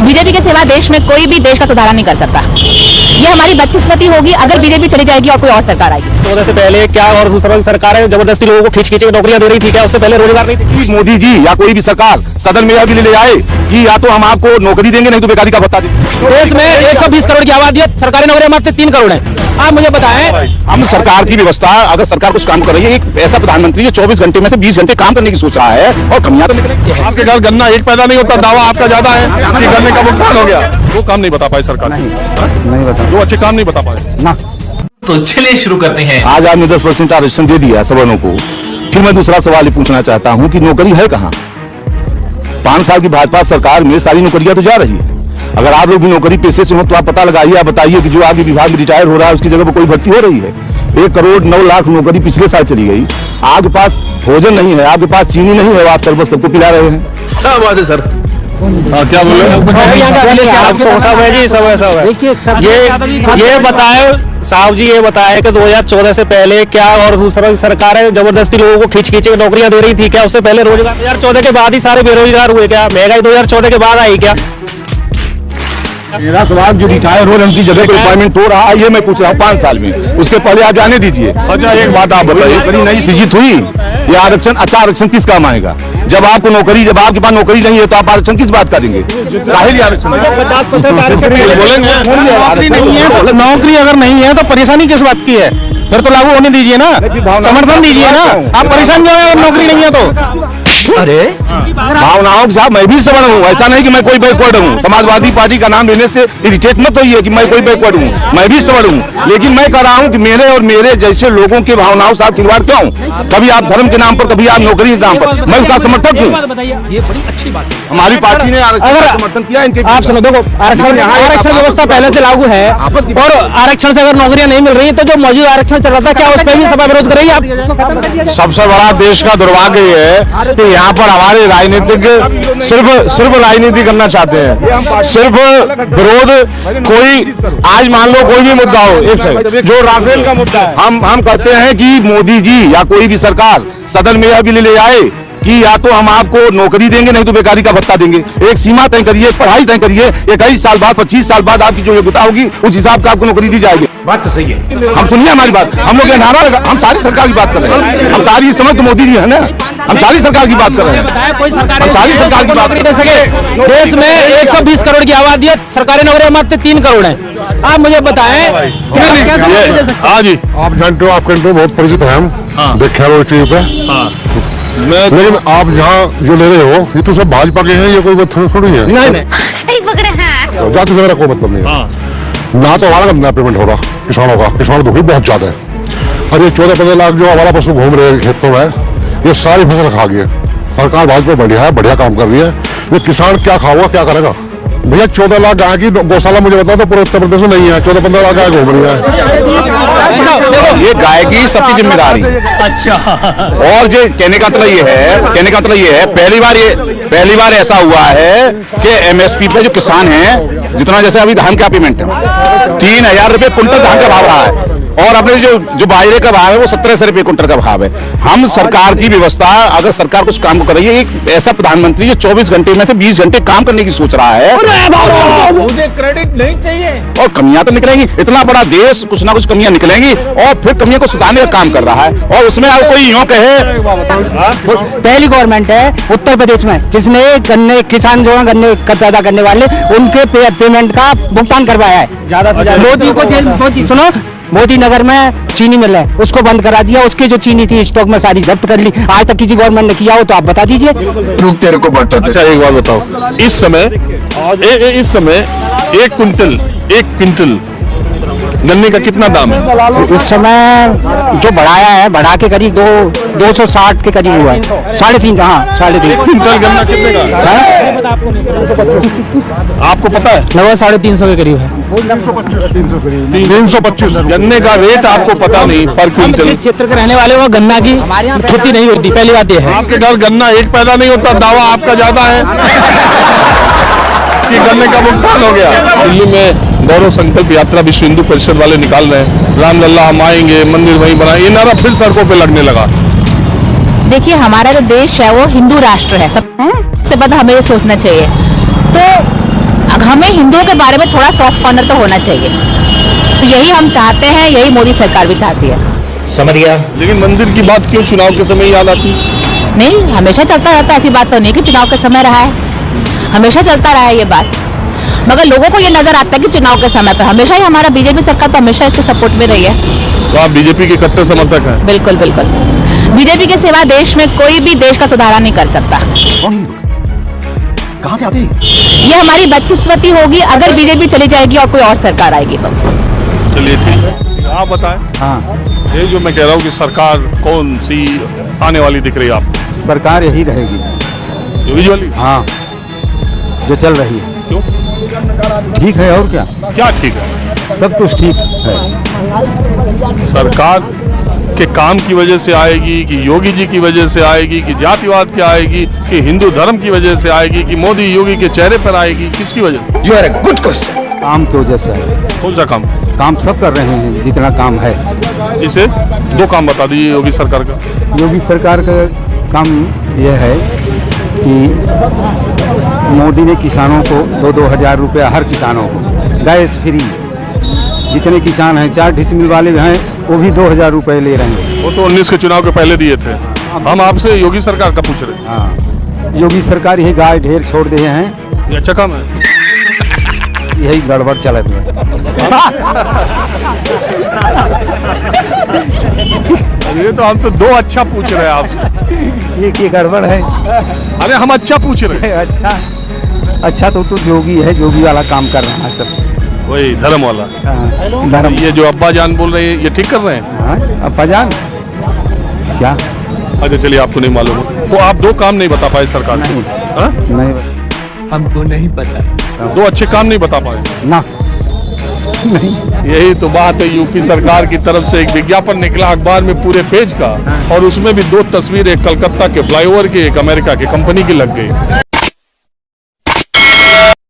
BJP के सिवा देश में कोई भी देश का सुधार नहीं कर सकता। ये हमारी बदकिस्मती होगी अगर बीजेपी चली जाएगी और कोई और सरकार आएगी। 14 से पहले क्या और दूसरा सरकार है जबरदस्ती लोगों को खींच के नौकरियां दे रही थी, क्या उससे पहले रोजगार नहीं थी? मोदी जी या कोई भी सरकार सदन में यह भी ले आए कि या तो हम आपको नौकरी देंगे नहीं तो बेकारी का भत्ता देंगे। देश में 120 करोड़ की आबादी है, सरकारी नौकरियां मात्र 3 करोड़ है। आप मुझे बताएं, हम सरकार की व्यवस्था, अगर सरकार कुछ काम कर रही है, एक ऐसा प्रधानमंत्री जो 24 घंटे में से 20 घंटे काम करने की सोच रहा है और कमियां तो निकलेंगी। आपके घर गन्ना एक पैदा नहीं होता, दावा आपका ज्यादा है कि गन्ने का भुगतान हो गया। वो काम नहीं बता पाई सरकार, नहीं बता, जो अच्छे काम नहीं बता पाए ना। तो चलिए शुरू करते हैं। आज आपने 10% आरक्षण दे दिया सवर्णों को, फिर मैं दूसरा सवाल ये पूछना चाहता हूँ कि नौकरी है कहाँ? 5 साल की भाजपा सरकार में सारी नौकरियां तो जा रही है। अगर आप लोग भी नौकरी पेशे से हो तो आप पता लगाइए, आप बताइए कि जो आगे विभाग में रिटायर हो रहा है उसकी जगह पर कोई भर्ती हो रही है। 1 करोड़ 9 लाख नौकरी पिछले साल चली गई। आपके पास भोजन नहीं है, आपके पास चीनी नहीं है, आप तरबत सबको पिला रहे हैं। क्या बात है सर? क्या बोले? ये बताए साहब जी, ये बताए कि 2014 से पहले क्या और दूसरा सरकार है जबरदस्ती लोगों को खींच के नौकरियां दे रही थी, क्या उससे पहले रोजगार 2014 के बाद ही सारे बेरोजगार हुए? क्या महंगाई 2014 के बाद आई? क्या मेरा सवाल जो रिटायर हो रहे उनकी जगह पर रिक्वायरमेंट हो रहा है, ये मैं पूछ रहा हूँ 5 साल में, उसके पहले आप जाने दीजिए। अच्छा एक बात आप बताइए, नौकरी नहीं सृजित हुई, ये आरक्षण, अच्छा आरक्षण किस काम आएगा? जब आपको नौकरी, जब आपके पास नौकरी नहीं है तो आप आरक्षण किस बात का देंगे? आरक्षण नौकरी अगर नहीं है तो परेशानी किस बात की है? फिर तो लागू होने दीजिए ना, समर्थन दीजिए ना। आप परेशान क्यों है नौकरी नहीं है तो? अरे भावनाओं के साथ मैं भी सवर्ण हूँ, ऐसा नहीं कि मैं कोई बैकवर्ड हूँ। समाजवादी पार्टी का नाम लेने से इरिटेट मत होइए कि मैं कोई बैकवर्ड हूँ, मैं भी सवर्ण हूँ। लेकिन मैं कह रहा हूँ कि मेरे और मेरे जैसे लोगों के भावनाओं से आप खिलवाड़ क्यों? कभी आप धर्म के नाम पर, कभी आप नौकरी के नाम पर, मैं उसका समर्थक हूँ। ये बड़ी अच्छी बात है। हमारी पार्टी ने आरक्षण का समर्थन किया। इनके आप सुनो, देखो आरक्षण व्यवस्था पहले से लागू है और आरक्षण से अगर नौकरियां नहीं मिल रही तो जो मौजूदा आरक्षण चल रहा था क्या उस पर भी सभा विरोध करेगी आप? सबसे बड़ा देश का दुर्भाग्य ये है कि यहाँ पर हमारे राजनीतिक सिर्फ राजनीति करना चाहते हैं, सिर्फ विरोध। कोई आज मान लो कोई भी मुद्दा हो, एक सेकंड, जो राफेल का मुद्दा है, हम कहते हैं कि मोदी जी या कोई भी सरकार सदन में यह भी ले आए कि या तो हम आपको नौकरी देंगे नहीं तो बेकारी का भत्ता देंगे। एक सीमा तय करिए, पढ़ाई तय करिए, 21 साल बाद, 25 साल बाद आपकी जो योग्यता होगी उस हिसाब से आपको नौकरी दी जाएगी। बात तो सही है। हम सुनिए हमारी बात, हम लोग नारा लगा, हम सारी सरकार की बात कर रहे हैं। हम सारी, इस समय तो मोदी जी है ना, हम सारी सरकार की बात कर रहे हैं। हम सारी सरकार की बात दे सके। देश में 120 करोड़ की आबादी है, सरकारी नौकरियां मात्र 3 करोड़ है। आप मुझे बताएं। हाँ जी, आप जानते हो, आपके इंटरव्यू बहुत परिचित है, हम देखे हैं टीवी पे। लेकिन आप यहाँ जो ले रहे हो ये तो सब भाजपा के हैं, ये कोई बात थोड़ी है। नहीं सही पकड़े हैं। जाति से मेरा कोई मतलब नहीं है। ना तो हमारा गन्ना पेमेंट हो रहा किसानों का, किसान दुखी बहुत ज्यादा है। और ये 14-15 लाख जो हमारा पशु घूम रहे हैं खेतों में, ये सारी फसल खा गई है। सरकार भाजपा बढ़िया है, बढ़िया काम कर रही है। ये किसान क्या खाऊंगा, क्या करेगा भैया? 14 लाख गाय की गौशाला मुझे बताओ तो पूरे उत्तर प्रदेश में नहीं है। 14-15 लाख गाय घूम रही है। ये गाय की सबकी जिम्मेदारी। अच्छा, और जो कहने का मतलब ये है, पहली बार ऐसा हुआ है कि एमएसपी पे जो किसान हैं, जितना जैसे अभी धान का पेमेंट है 3000 रुपए कुंटल धान का भाव रहा है, और अपने जो बाजरे का भाव है वो 1700 रुपए कुंटल का भाव है। हम सरकार की व्यवस्था, अगर सरकार कुछ काम कर रही है, एक ऐसा प्रधानमंत्री जो 24 घंटे में से 20 घंटे काम करने की सोच रहा है, मुझे क्रेडिट नहीं चाहिए। और कमियां तो निकलेंगी। इतना बड़ा देश, कुछ ना कुछ कमियां निकलेंगी, और फिर कमियों को सुधारने का काम कर रहा है। और उसमें अब कोई यूं कहे, पहली गवर्नमेंट है उत्तर प्रदेश में जिसने गन्ने, किसान जो गन्ने पैदा करने वाले, उनके पेमेंट का भुगतान करवाया है। ज्यादा से ज्यादा मोदी को सुनो, मोदी नगर में चीनी मिल है, उसको बंद करा दिया। उसकी जो चीनी थी स्टॉक में सारी जब्त कर ली। आज तक किसी गवर्नमेंट ने किया हो तो आप बता दीजिए। रुक तेरे को बता। अच्छा एक बात बताओ, इस समय 1 क्विंटल गन्ने का कितना दाम है? इस समय जो बढ़ाया है, बढ़ा के करीब 260 के करीब हुआ है। 3.5, हाँ 3.5 क्विंटल गन्ना कितने का है? आपको पता है? लगभग 350 के करीब है। 325 गन्ने का रेट आपको पता नहीं पर क्विंटल। जिस क्षेत्र के रहने वाले वो गन्ना की खेती नहीं होती, पहली बात ये है। आपके घर गन्ना एक पैदा नहीं होता, दावा आपका ज्यादा है कि गन्ने का भुगतान हो गया। दिल्ली में गौरव संकल्प यात्रा विश्व हिंदू परिषद वाले निकाल रहे हैं, रामलला हम आएंगे, मंदिर वहीं बनाए, ये नारा फिर सड़कों पे लगने लगा। देखिए, हमारा जो देश है वो हिंदू राष्ट्र है, सबसे पहले हमें ये सोचना चाहिए। तो हमें हिंदुओं के बारे में थोड़ा सॉफ्ट कॉर्नर तो होना चाहिए, तो यही हम चाहते हैं, यही मोदी सरकार भी चाहती है। समझ गया। लेकिन मंदिर की बात क्यों चुनाव के समय याद आती? नहीं, हमेशा चलता रहता है, ऐसी बात तो नहीं कि चुनाव का समय रहा है, हमेशा चलता रहा है ये बात। मगर लोगों को ये नजर आता है कि चुनाव के समय पर हमेशा ही हमारा बीजेपी सरकार तो हमेशा इसके सपोर्ट में रही है। तो आप बीजेपी के कट्टर समर्थक हैं? बिल्कुल बिल्कुल, बीजेपी के सिवा देश में कोई भी देश का सुधारा नहीं कर सकता। कहाँ से आते हैं? ये हमारी बदकिस्मती होगी अगर बीजेपी चली जाएगी और कोई और सरकार आएगी तो। चलिए ठीक है, आप बताएं। हाँ, ये जो मैं कह रहा हूँ कि सरकार कौन सी आने वाली दिख रही है आपको? सरकार यही रहेगी। योगी जी वाली? हाँ, जो चल रही है। क्यों? ठीक है, और क्या? क्या ठीक है? सब कुछ ठीक है। सरकार के काम की वजह से आएगी कि योगी जी की वजह से आएगी कि जातिवाद की आएगी कि हिंदू धर्म की वजह से आएगी कि मोदी योगी के चेहरे पर आएगी? किसकी वजह? You are a good question. काम की वजह से है। कौन सा काम? काम सब कर रहे हैं जितना काम है। जिसे दो काम बता दीजिए योगी सरकार का। योगी सरकार का काम यह है कि मोदी ने किसानों को 2-2 हज़ार रुपया हर किसानों को, गैस फ्री, जितने किसान हैं 4 डिसमिल वाले हैं वो भी 2,000 रुपये ले रहे हैं। वो तो 19 के चुनाव के पहले दिए थे। हम आपसे योगी सरकार का पूछ रहे हैं। हाँ, योगी सरकार यही गाय ढेर छोड़ दिए हैं, ये अच्छा काम है। यही गड़बड़ चलत है। ये तो हम तो दो अच्छा पूछ रहे हैं आपसे। ये गड़बड़ है। अरे हम अच्छा पूछ रहे हैं। अच्छा तो योगी है, योगी वाला काम कर रहा है सब। वही धर्म वाला। हाँ, धर्म। ये जो अब्बा जान बोल रहे हैं ये ठीक कर रहे हैं? हाँ, अब्बा जान क्या? अच्छा चलिए, आपको नहीं मालूम है। वो आप दो काम नहीं बता पाए सरकार को? नहीं। हाँ? नहीं, हमको नहीं पता। दो अच्छे काम नहीं बता पाए ना। नहीं। यही तो बात है। यूपी सरकार की तरफ से एक विज्ञापन निकला अखबार में पूरे पेज का, और उसमें भी 2 तस्वीरें, एक कलकत्ता के फ्लाईओवर की, एक अमेरिका की कंपनी की लग गई।